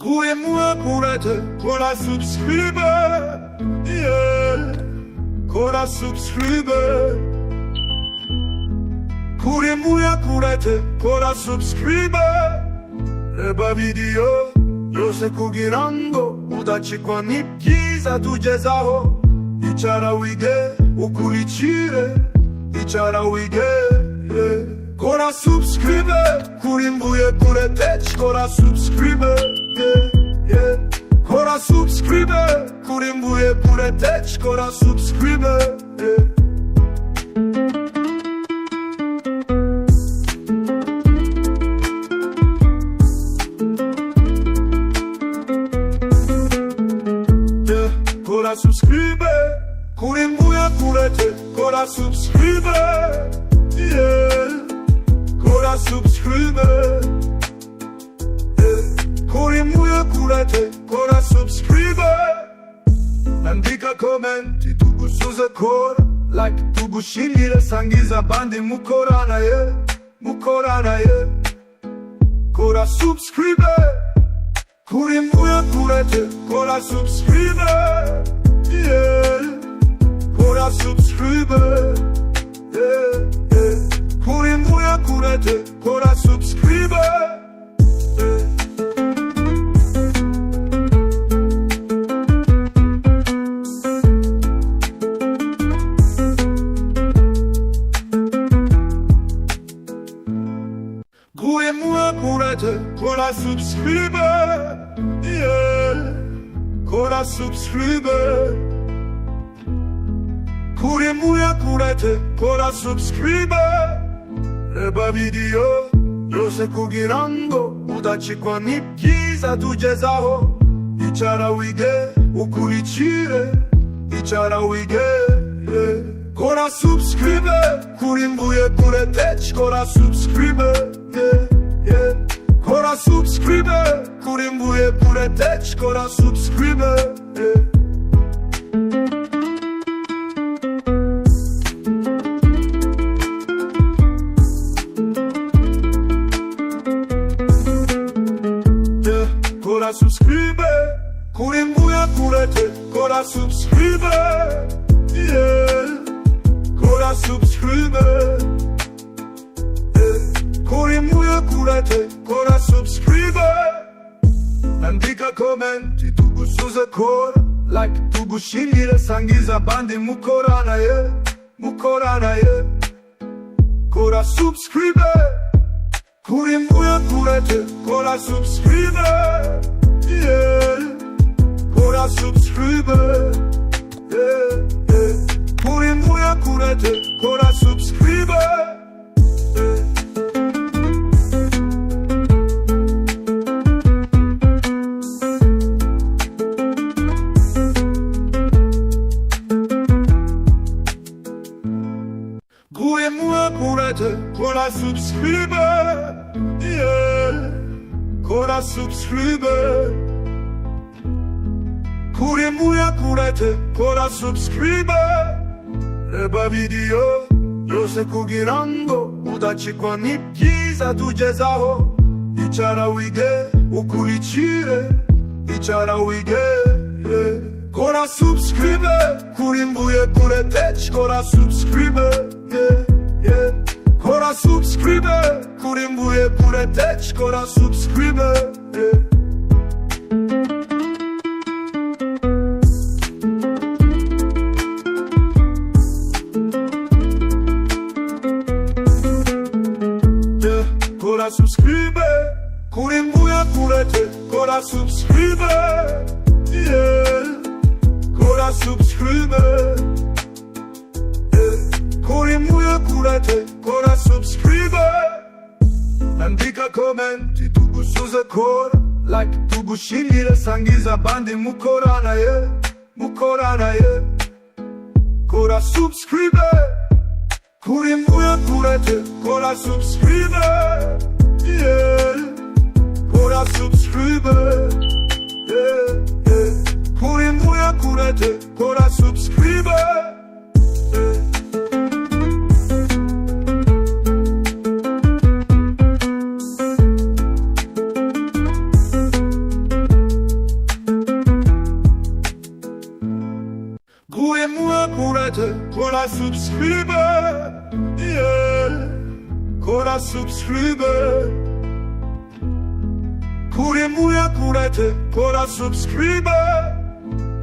Guemua curate, cora subscribe, yeah, cora subscribe. Guemua curate, cora subscribe. Reba video, yo se kugirango, udachi kwa nipkiza tujezaho. Ichara wige, ukuricire, ichara wige, yeah. Cora subscribe, kurimbuye kuretech, cora subscribe, yeah, yeah. Cora subscribe, kurimbuye kuretech, cora subscribe, yeah. Cora subscribe, kurimbuye kurete, cora subscribe, yeah. Cora subscribe, kurimbuye kurete, cora subscribe. Andika komenti, tugusuze kora, like tugushingire sangiza bandi mukorana ye, mukorana ye. Cora subscribe, kurimbuye kurete, cora subscribe, yeah. Cora subscribe, yeah, yeah. Kurimbuye kurete, cora subscribe, yeah. Guemua kurete, cora subscribe, yeah. Cora subscribe. Guemua kurete, cora subscribe. Reba video, yo se kugirango, udachi kwa nipkiza tujezaho. Ichara wige, ukuricire, ichara wige, yeah. Cora subscribe, kurimbuye kuretech, cora subscribe, yeah, yeah. Cora subscribe, kurimbuye kuretech, cora subscribe, yeah. Cora subscribe, kurimbuye kurete, cora subscribe, yeah. Cora subscribe, yeah. Kurimbuye kurete, cora subscribe. Andika komenti, tugusuze kora, like tugushingire sangiza bandi mukorana ye, mukorana ye. Cora subscribe, kurimbuye kurete, cora subscribe, yeah. Cora subscribe, yeah, yeah. Kurimbuye kurete, cora subscribe, yeah. Guemua kurete, cora subscribe, yeah. Cora subscribe. Guemua kurete, cora subscribe. Reba video, yo se kugirango, udachi kwa nipkiza tujezaho. Ichara wige, ukuricire, ichara wige, yeah. Cora subscribe, kurimbuye kuretech, cora subscribe, yeah, yeah. Cora subscribe, kurimbuye kuretech, cora subscribe, yeah. Yeah, cora subscribe, kurimbuye kurete, cora subscribe, yeah. Cora subscribe, yeah. Kurimbuye kurete, cora subscribe. Andika komenti, tugusuze kora, like tugushingire sangiza bandi mukorana ye, mukorana ye. Cora subscribe, kurimbuye kurete, cora subscribe, yeah. Cora subscribe, yeah, yeah. Kurimbuye kurete, cora subscribe, yeah. Kora subscriber, yeah. Kora subscriber. Kuri muya kurete, kora subscriber.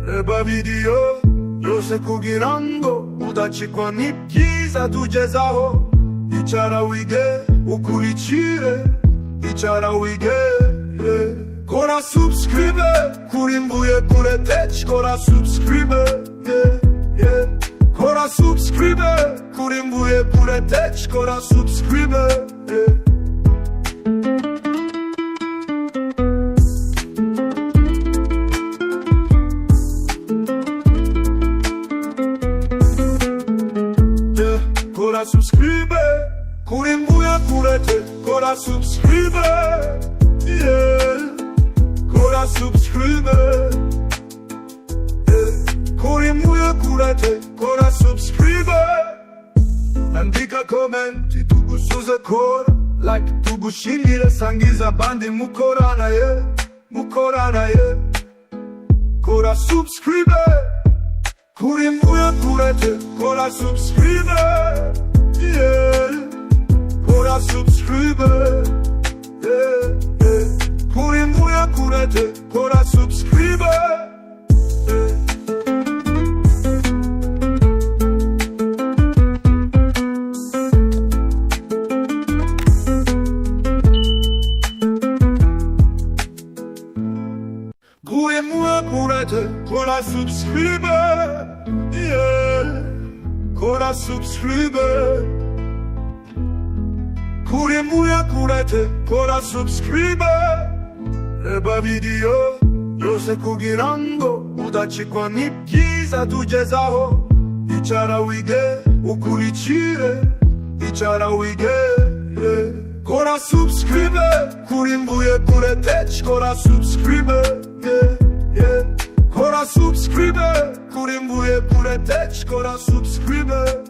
Reba video, yose kugirango. Udachikwa nibyiza tugezaho. Icara wige, ukurikire. Icara wige, yeah. Kora subscriber, kuri mbuye kurete, kora subscriber, yeah, yeah. Kora subscriber, kuri mbuye kurete, kora subscriber, yeah. Kora subscriber, kuri mbuye kurete, kora subscriber, yeah. Kora subscriber, yeah. Kuri mbuye kurete, kora subscriber. Andika komenti tugusuze kora, like tugushimire, sangiza bandi mukorana ye, mukorana ye. Kora subscriber, kuri mbuye kurete, kora subscriber, yeah. Kora subscriber, yeah, yeah. Kuri mbuye kurete, kora subscriber, yeah. Kuri mbuye kurete, kora subscriber, yeah. Kora subscriber. Kuri mbuye kurete, kora subscriber. Reba video, yose kugirango. Udachikwa nibyiza tugezaho. Icara wige, ukurikire. Icara wige, yeah. Kora subscriber, kuri mbuye kurete, kora subscriber, yeah, yeah. Kora subscriber, kuri mbuye kurete, kora subscriber.